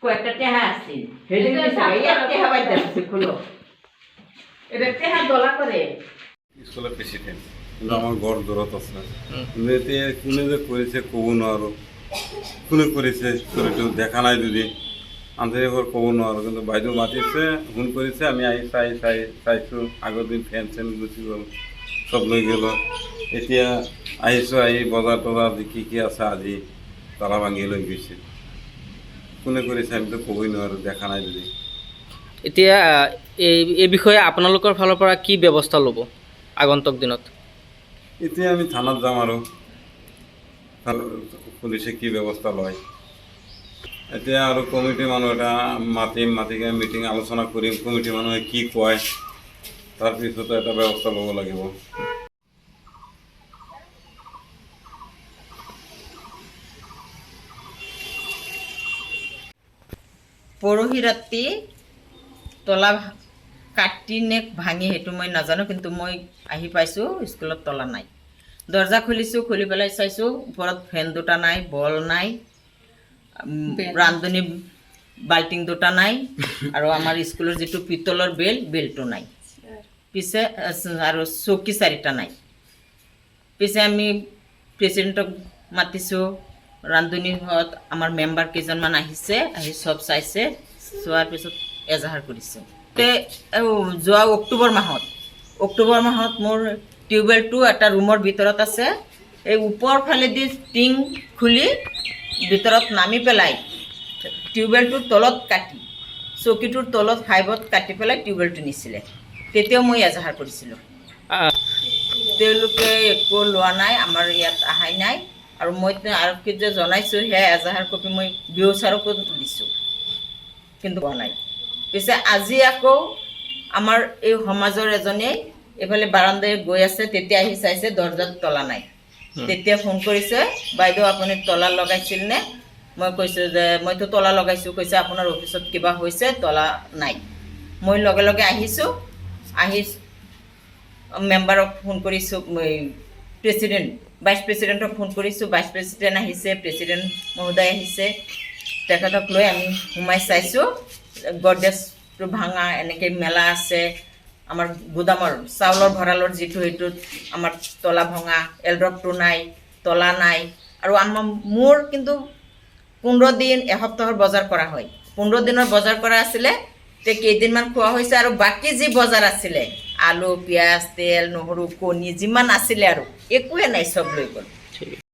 কয়েকটা টেহা আছে স্কুলেৰ প্ৰেসিডেন্ট কিন্তু আমাৰ ঘৰ দূৰত আছে এতে কোনে যে কৰেছে কব নোৱাৰো কোনে কৰেছে একটু দেখা নাই যদি আন্তৰিক ঘৰ কব নোৱাৰো কিন্তু বাইদেউ মাতিছে ফোন কৰেছে আমি আহি চাইছোঁ আগৰ দিন ফেন চেন গুচি গ'ল চব লৈ গ'ল এতিয়া আহিছোঁ আহি বজাৰ তজাৰ কি আছে আজি তালা ভাঙি লৈ গৈছে কোনে কৰেছে আমি তো ক'বই নোৱাৰো দেখা নাই যদি এতিয়া এই বিষয়ে আপোনালোকৰ ফালৰ পৰা কি ব্যৱস্থা ল'ব আগন্তুক দিনত এতিয়া আমি থানাত যাম আৰু পুলিচে কি ব্যৱস্থা লয় এতিয়া আৰু কমিটি মানুহ এটা মাতিকে মিটিং আলোচনা কৰিম কমিটি মানুহে কি কয় তাৰপিছতে এটা ব্যৱস্থা ল'ব লাগিব পৰহি ৰাতি তলা কাটি নে ভাঙি সেইটো মই নাজানো কিন্তু মই আহি পাইছোঁ স্কুলত তলা নাই দৰ্জা খুলিছোঁ খুলি পেলাই চাইছোঁ ওপৰত ফেন দুটা নাই বল নাই ৰান্ধনী বাল্টিং দুটা নাই আৰু আমাৰ স্কুলৰ যিটো পিতলৰ বেলটো নাই পিছে আৰু চকী চাৰিটা নাই পিছে আমি প্ৰেচিডেণ্টক মাতিছোঁ ৰান্ধনীহঁত আমাৰ মেম্বাৰ কেইজনমান আহিছে আহি চব চাইছে চোৱাৰ পিছত এজাহাৰ কৰিছে যোৱা অক্টোবৰ মাহত মোৰ টিউবৱেলটো এটা ৰুমৰ ভিতৰত আছে এই ওপৰ ফালেদি টিং খুলি ভিতৰত নামি পেলাই টিউবৱেলটোৰ তলত কাটি চকীটোৰ তলত ফাইবত কাটি পেলাই টিউবৱেলটো নিছিলে তেতিয়াও মই এজাহাৰ কৰিছিলোঁ তেওঁলোকে একো লোৱা নাই আমাৰ ইয়াত অহাই নাই আৰু মই আৰক্ষীক যে জনাইছোঁ সেয়া এজাহাৰ কপি মই বিঅ' ছাৰকো দিছোঁ কিন্তু পোৱা নাই পিছে আজি আকৌ আমাৰ এই সমাজৰ এজনে এইফালে বাৰান্দাই গৈ আছে তেতিয়া আহি চাইছে দৰ্জাত তলা নাই তেতিয়া ফোন কৰিছে বাইদেউ আপুনি তলা লগাইছিল নে মই কৈছোঁ যে মইতো তলা লগাইছোঁ কৈছে আপোনাৰ অফিচত কিবা হৈছে তলা নাই মই লগে লগে আহিছোঁ আহি মেম্বাৰক ফোন কৰিছোঁ ভাইচ প্ৰেচিডেণ্টক ফোন কৰিছোঁ ভাইচ প্ৰেচিডেণ্ট আহিছে প্ৰেচিডেণ্ট মহোদয় আহিছে তেখেতক লৈ আমি সোমাই চাইছোঁ গডৰেজটো ভাঙা এনেকৈ মেলা আছে আমাৰ গুদামৰ চাউলৰ ভঁৰালৰ যিটো সেইটোত আমাৰ তলা ভঙা এলড্ৰপটো নাই তলা নাই আৰু মোৰ কিন্তু 15 দিন এসপ্তাহৰ বজাৰ কৰা হয় 15 দিনৰ বজাৰ কৰা আছিলে তে কেইদিনমান খোৱা হৈছে আৰু বাকী যি বজাৰ আছিলে আলু পিঁয়াজ তেল নহৰু কণী যিমান আছিলে আৰু একোৱে নাই চব লৈ গ'ল